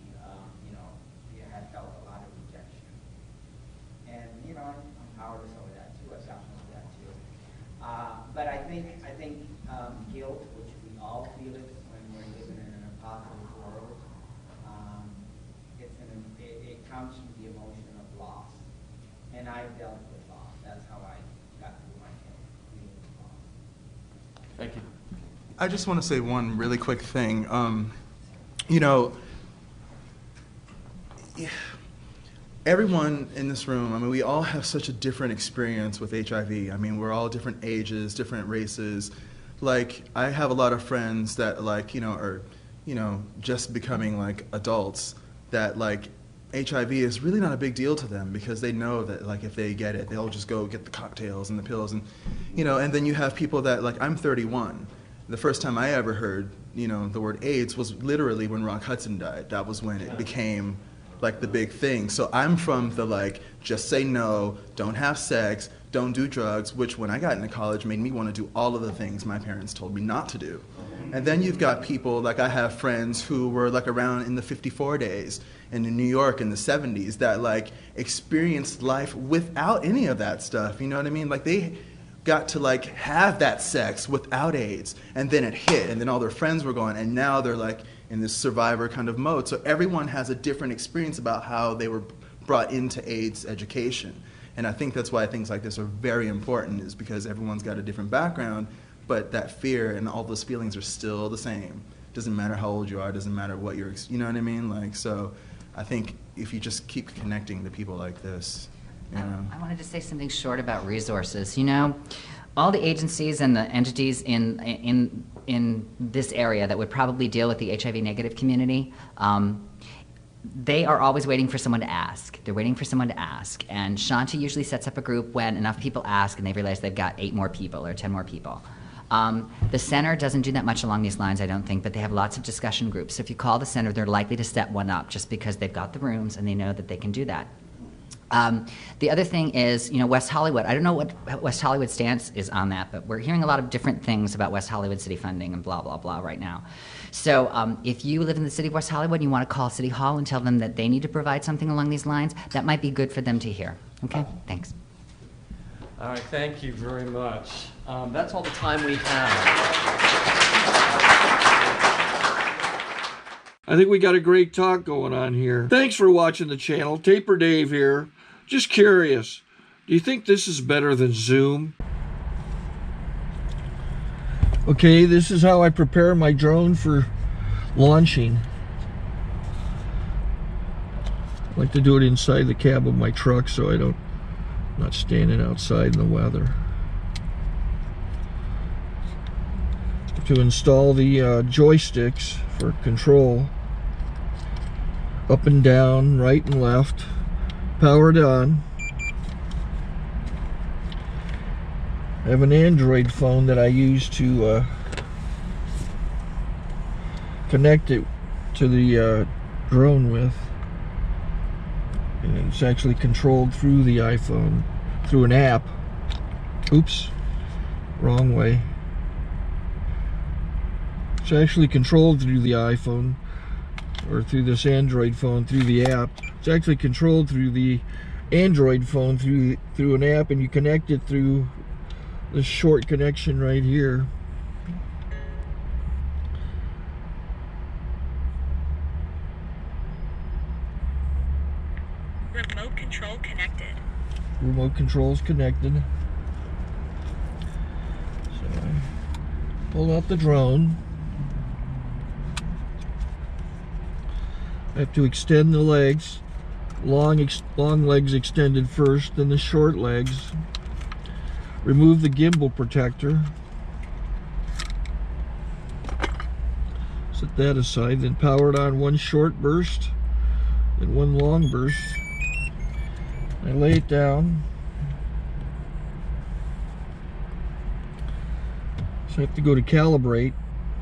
have felt a lot of rejection. And, I'm powerless over that too. I've suffered with that too. But I think guilt, which we all feel it when we're living in a positive world, it comes from the emotion of loss. And I've dealt with loss. That's how I got through my feeling of loss. Thank you. I just want to say one really quick thing. Everyone in this room, we all have such a different experience with HIV. We're all different ages, different races. Like, I have a lot of friends that, are, just becoming, adults that, HIV is really not a big deal to them because they know that, if they get it, they'll just go get the cocktails and the pills. And, and then you have people that, I'm 31. The first time I ever heard, the word AIDS was literally when Rock Hudson died. That was when it became the big thing. So I'm from the just say no, don't have sex, don't do drugs, which when I got into college made me want to do all of the things my parents told me not to do. And then you've got people, I have friends who were around in the 54 days and in New York in the 70s that experienced life without any of that stuff, you know what I mean? They got to have that sex without AIDS, and then it hit, and then all their friends were going, and now they're in this survivor kind of mode. So everyone has a different experience about how they were brought into AIDS education. And I think that's why things like this are very important, is because everyone's got a different background, but that fear and all those feelings are still the same. Doesn't matter how old you are, doesn't matter what you're, you know what I mean? So I think if you just keep connecting to people like this, I wanted to say something short about resources. All the agencies and the entities in this area that would probably deal with the HIV negative community, they are always waiting for someone to ask. They're waiting for someone to ask. And Shanti usually sets up a group when enough people ask and they realize they've got 8 more people or 10 more people. The center doesn't do that much along these lines, I don't think, but they have lots of discussion groups. So if you call the center, they're likely to step one up just because they've got the rooms and they know that they can do that. The other thing is, West Hollywood. I don't know what West Hollywood's stance is on that, but we're hearing a lot of different things about West Hollywood city funding and blah, blah, blah right now. So if you live in the city of West Hollywood and you want to call City Hall and tell them that they need to provide something along these lines, that might be good for them to hear. Okay? Thanks. All right, thank you very much. That's all the time we have. I think we got a great talk going on here. Thanks for watching the channel. Taper Dave here. Just curious, do you think this is better than Zoom? Okay, this is how I prepare my drone for launching. I like to do it inside the cab of my truck so I'm not standing outside in the weather. To install the joysticks for control, up and down, right and left, powered on. I have an Android phone that I use to connect it to the drone with, and it's actually controlled through the iPhone, through an app. Oops, wrong way. It's actually controlled through the iPhone, or through this Android phone, through the app. It's actually controlled through the Android phone, through an app, and you connect it through this short connection right here. Remote control connected. Remote control's connected. Pull out the drone. I have to extend the legs. Long legs extended first, then the short legs. Remove the gimbal protector. Set that aside, then power it on one short burst, then one long burst. I lay it down. So I have to go to calibrate.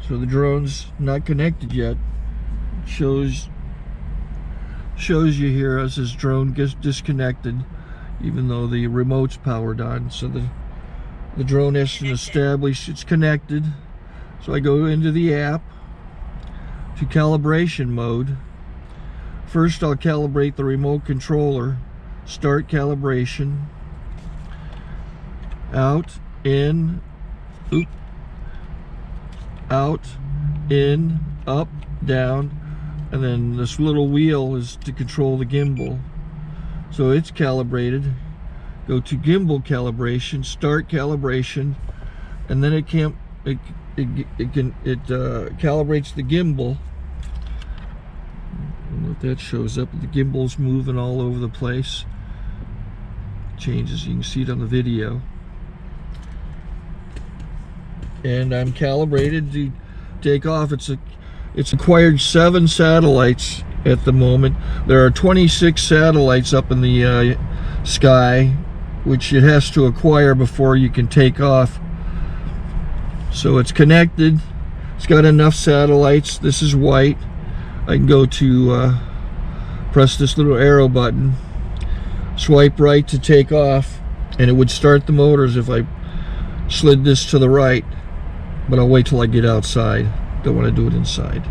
So the drone's not connected yet. It shows you here as this drone gets disconnected, even though the remote's powered on. So the drone has to establish it's connected. So I go into the app to calibration mode. First I'll calibrate the remote controller. Start calibration. Out, in, oop, out, in, up, down, and then this little wheel is to control the gimbal. So it's calibrated. Go to gimbal calibration, start calibration, and then it calibrates the gimbal. I don't know if that shows up. The gimbal's moving all over the place. Changes, you can see it on the video. And I'm calibrated to take off. It's acquired 7 satellites at the moment. There are 26 satellites up in the sky, which it has to acquire before you can take off. So it's connected. It's got enough satellites. This is white. I can go to press this little arrow button, swipe right to take off, and it would start the motors if I slid this to the right. But I'll wait till I get outside. Don't want to do it inside.